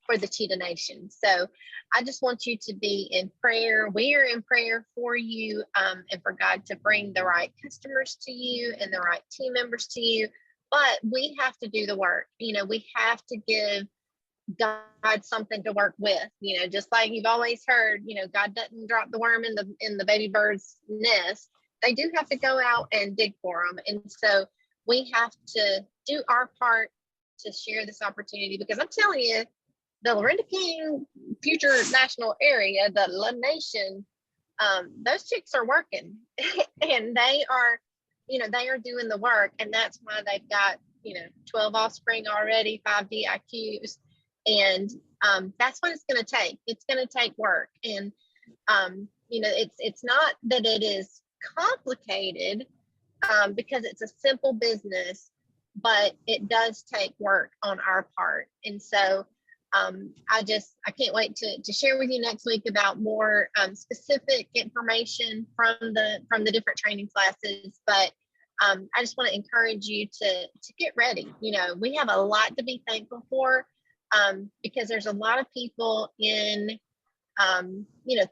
for the Cheetah Nation. So I just want you to be in prayer. We are in prayer for you and for God to bring the right customers to you and the right team members to you. But we have to do the work. We have to give God something to work with. Just like you've always heard, God doesn't drop the worm in the baby bird's nest. They do have to go out and dig for them. And so we have to do our part to share this opportunity, because I'm telling you, the Lorinda King future national area, the La Nation, those chicks are working and they are doing the work. And that's why they've got, 12 offspring already, 5 DIQs. And that's what it's going to take. It's going to take work. And, it's not that it is complicated because it's a simple business, but it does take work on our part. And so I can't wait to share with you next week about more specific information from the different training classes. But I just want to encourage you to get ready. We have a lot to be thankful for because there's a lot of people in,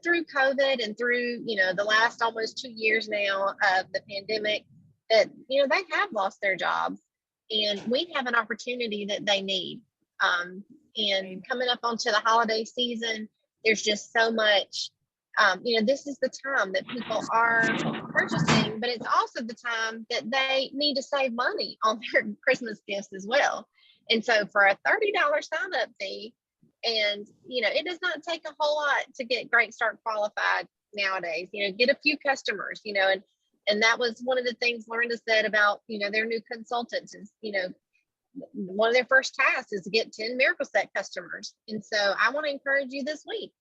through COVID and through, the last almost 2 years now of the pandemic that, they have lost their jobs, and we have an opportunity that they need. And coming up onto the holiday season, there's just so much, this is the time that people are purchasing, but it's also the time that they need to save money on their Christmas gifts as well. And so for a $30 sign up fee, and, it does not take a whole lot to get Great Start qualified nowadays, get a few customers, and that was one of the things Lorinda said about, their new consultants is, one of their first tasks is to get 10 Miracle Set customers. And so I want to encourage you this week,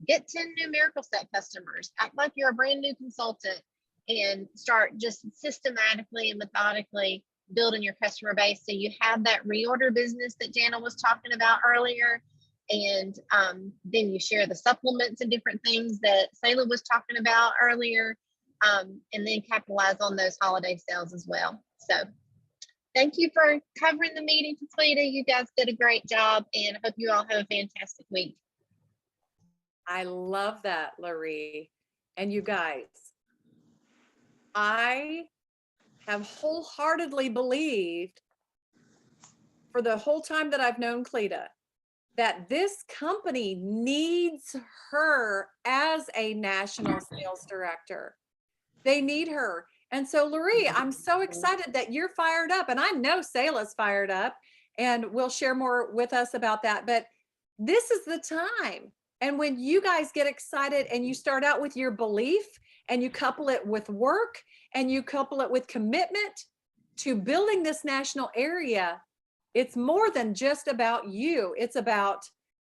get 10 new Miracle Set customers, act like you're a brand new consultant, and start just systematically and methodically building your customer base. So you have that reorder business that Jana was talking about earlier. And then you share the supplements and different things that Sala was talking about earlier, and then capitalize on those holiday sales as well. So thank you for covering the meeting, Cleta. You guys did a great job, and I hope you all have a fantastic week. I love that, Laree. And you guys, I have wholeheartedly believed for the whole time that I've known Cleta that this company needs her as a national sales director. They need her. And so, Laree, I'm so excited that you're fired up, and I know Sala's fired up, and we'll share more with us about that. But this is the time. And when you guys get excited and you start out with your belief and you couple it with work and you couple it with commitment to building this national area, it's more than just about you. It's about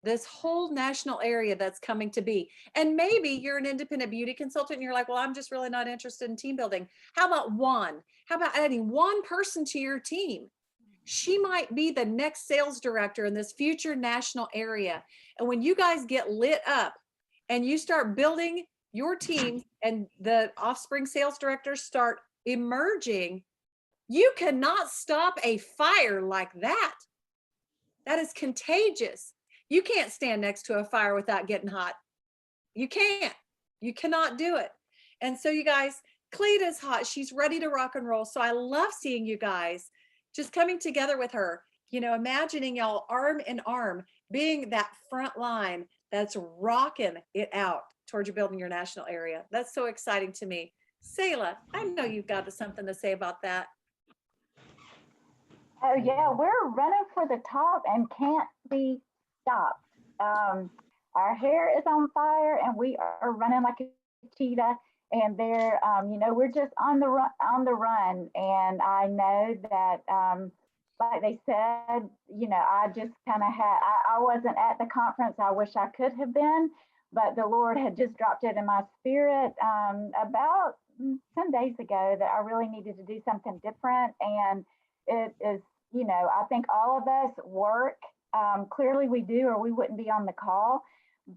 this whole national area that's coming to be. And maybe you're an independent beauty consultant and you're like, well, I'm just really not interested in team building. How about one? How about adding one person to your team? She might be the next sales director in this future national area. And when you guys get lit up and you start building your team and the offspring sales directors start emerging, you cannot stop a fire like that. That is contagious. You can't stand next to a fire without getting hot. You can't. You cannot do it. And so you guys, Cleta's hot. She's ready to rock and roll. So I love seeing you guys just coming together with her, you know, imagining y'all arm in arm, being that front line that's rocking it out towards you building your national area. That's so exciting to me. Sala, I know you've got something to say about that. Oh yeah, we're running for the top and can't be stopped. Our hair is on fire, and we are running like a cheetah. And they're, you know, we're just on the run, And I know that, like they said, you know, I just kind of had. I wasn't at the conference. I wish I could have been, but the Lord had just dropped it in my spirit about 10 days ago that I really needed to do something different, and it is, you know, I think all of us work. Clearly we do, or we wouldn't be on the call.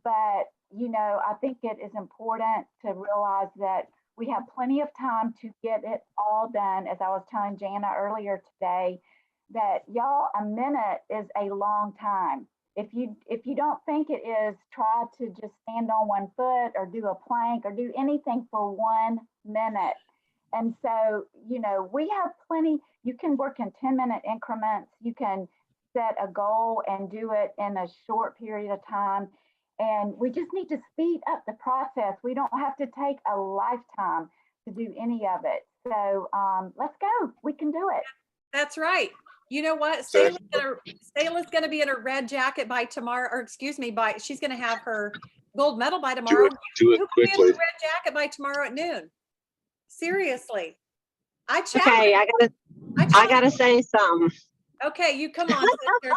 But, you know, I think it is important to realize that we have plenty of time to get it all done. As I was telling Jana earlier today, that y'all, a minute is a long time. If you don't think it is, try to just stand on one foot or do a plank or do anything for 1 minute. And so, you know, we have plenty. You can work in 10-minute increments. You can set a goal and do it in a short period of time. And we just need to speed up the process. We don't have to take a lifetime to do any of it. So let's go. We can do it. That's right. You know what? Sala's going to be in her red jacket by tomorrow, or excuse me, she's going to have her gold medal by tomorrow. Do it Who can be in quickly. her red jacket by tomorrow at noon? Seriously. I Okay, I gotta say something. Okay, you come on, sister.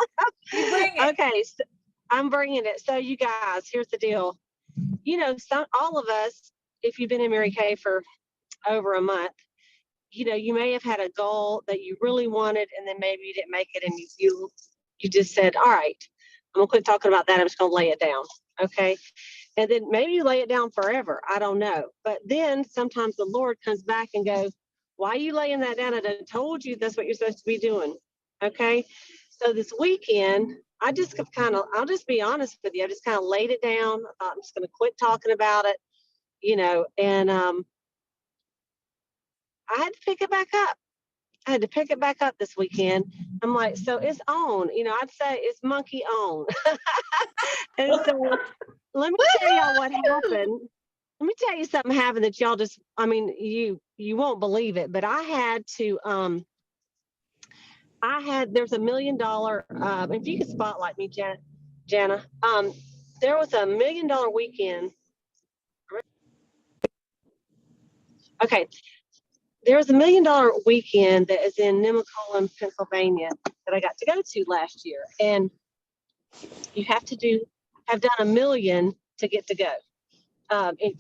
You bring it. Okay, so I'm bringing it. So you guys, here's the deal. You know, all of us, if you've been in Mary Kay for over a month, you know, you may have had a goal that you really wanted, and then maybe you didn't make it, and you just said, all right, I'm gonna quit talking about that. I'm just gonna lay it down. Okay. And then maybe you lay it down forever. I don't know. But then sometimes the Lord comes back and goes, why are you laying that down? I done told you that's what you're supposed to be doing. Okay. So this weekend, I'll just be honest with you. I just kind of laid it down. I thought I'm just going to quit talking about it, you know, and I had to pick it back up. This weekend. I'm like, so it's on, you know, I'd say it's monkey on. And so let me tell y'all what happened. Let me tell you something happened that y'all just, I mean, you won't believe it, but I had to, there's $1 million, if you could spotlight me, Jana, there was $1 million weekend. Okay. There was $1 million weekend that is in Nemacolin, Pennsylvania that I got to go to last year. And you have done $1 million to get to go.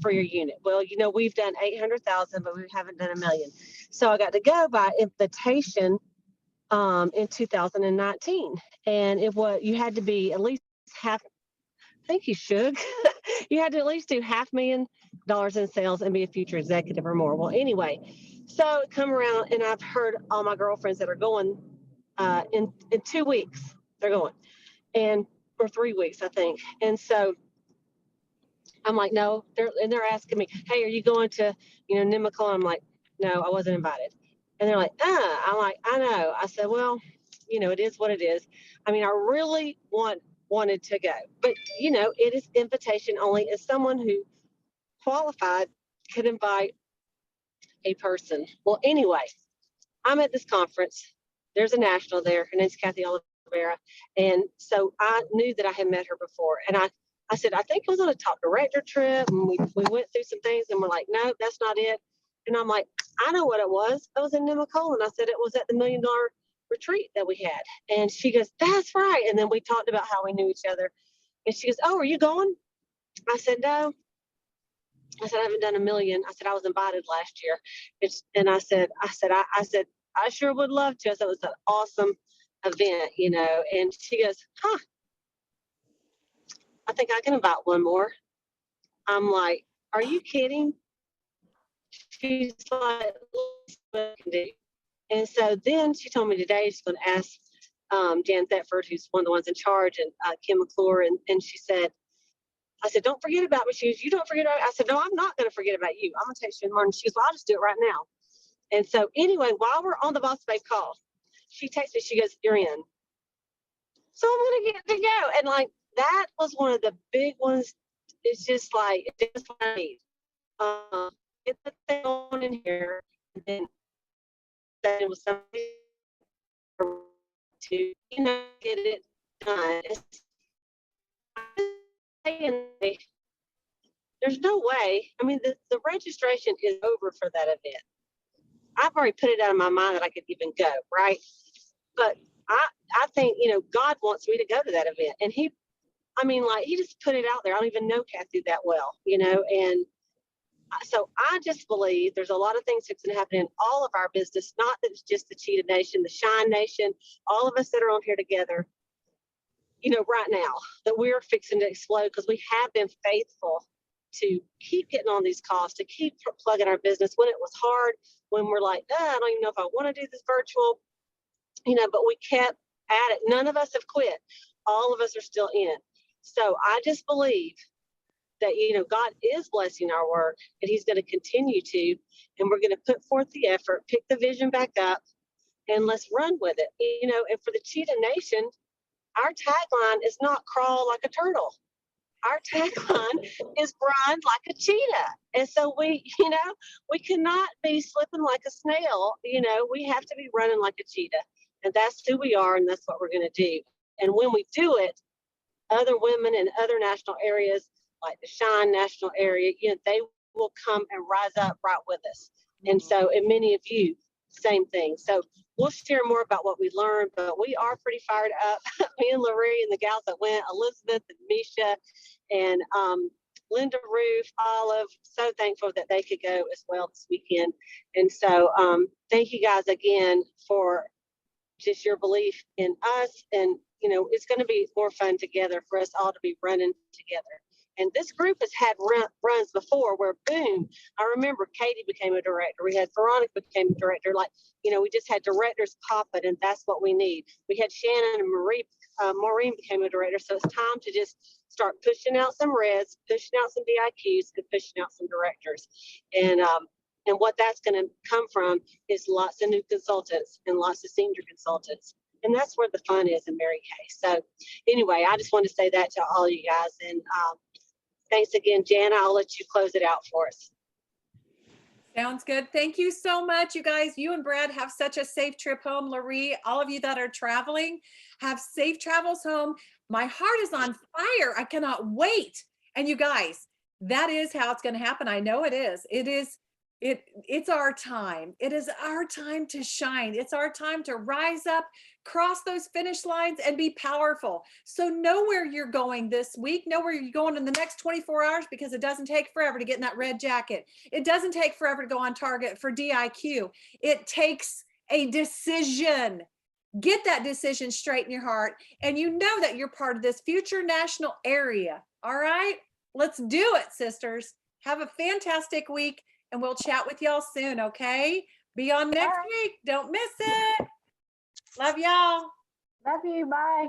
For your unit. Well, you know, we've done 800,000, but we haven't done $1 million. So I got to go by invitation in 2019. And you had to be at least thank you, Shug. You had to at least do $500,000 in sales and be a future executive or more. Well, anyway, so come around, and I've heard all my girlfriends that are going in 2 weeks, they're going, or 3 weeks, I think. And so I'm like, no, they're asking me, hey, are you going to, you know, Nemacolin? I'm like, no, I wasn't invited. And they're like, I'm like, I know. I said, well, you know, it is what it is. I mean, I really wanted to go, but you know, it is invitation only. As someone who qualified could invite a person. Well, anyway, I'm at this conference. There's a national there. Her name's Kathy Oliveira. And so I knew that I had met her before. And I said, I think it was on a top director trip. And we went through some things, and we're like, no, that's not it. And I'm like, I know what it was. I was in Nemacolin. I said, it was at the $1 million retreat that we had. And she goes, that's right. And then we talked about how we knew each other. And she goes, oh, are you going? I said, no. I said, I haven't done $1 million. I said, I was invited last year. And I said, I sure would love to. I said, it was an awesome event, you know. And she goes, I think I can invite one more. I'm like, are you kidding? She's like, what can do? And so then she told me today she's going to ask Jan Thetford, who's one of the ones in charge, and Kim McClure, and she said, I said, don't forget about me. She goes, you don't forget about me. I said, no, I'm not going to forget about you. I'm going to text you in the morning. She goes, well, I'll just do it right now. And so anyway, while we're on the Boss Babe call, she texted me, she goes, you're in. So I'm going to get to go. And like, that was one of the big ones. It's just like, it's what I need. Get the thing on in here, and then that it was something to, you know, get it done. There's no way. I mean, the registration is over for that event. I've already put it out of my mind that I could even go, right? But I think, you know, God wants me to go to that event. And he just put it out there. I don't even know Kathy that well, you know, and so I just believe there's a lot of things that's going to happen in all of our business, not that it's just the Cheetah Nation, the Shine Nation, all of us that are on here together, you know, right now, that we're fixing to explode because we have been faithful to keep getting on these calls, to keep plugging our business when it was hard, when we're like, I don't even know if I want to do this virtual, you know, but we kept at it. None of us have quit. All of us are still in. So I just believe that, you know, God is blessing our work and he's going to continue to, and we're going to put forth the effort, pick the vision back up, and let's run with it. You know, and for the Cheetah Nation, our tagline is not crawl like a turtle. Our tagline is run like a cheetah. And so we, you know, we cannot be slipping like a snail. You know, we have to be running like a cheetah. And that's who we are, and that's what we're going to do. And when we do it, other women in other national areas, like the Shine National Area, you know, they will come and rise up right with us. And so, and many of you, same thing. So we'll share more about what we learned, but we are pretty fired up. Me and Larry and the gals that went, Elizabeth and Misha and Linda Roof, Olive, so thankful that they could go as well this weekend. And so thank you guys again for just your belief in us. And, you know, it's going to be more fun together for us all to be running together. And this group has had runs before where, boom, I remember Katie became a director. We had Veronica became a director. Like, you know, we just had directors pop it, and that's what we need. We had Shannon and Maureen became a director. So it's time to just start pushing out some reds, pushing out some DIQs, and pushing out some directors. And what that's going to come from is lots of new consultants and lots of senior consultants. And that's where the fun is in Mary Kay. So anyway, I just want to say that to all you guys. And thanks again, Jana. I'll let you close it out for us. Sounds good. Thank you so much, you guys. You and Brad have such a safe trip home. Larry, all of you that are traveling, have safe travels home. My heart is on fire. I cannot wait. And you guys, that is how it's going to happen. I know it is. It's our time. It is our time to shine. It's our time to rise up, cross those finish lines, and be powerful. So know where you're going this week. Know where you're going in the next 24 hours, because it doesn't take forever to get in that red jacket. It doesn't take forever to go on target for DIQ. It takes a decision. Get that decision straight in your heart, and you know that you're part of this future national area. All right, let's do it, sisters. Have a fantastic week. And we'll chat with y'all soon, okay? Be on next week. Don't miss it. Love y'all. Love you. Bye.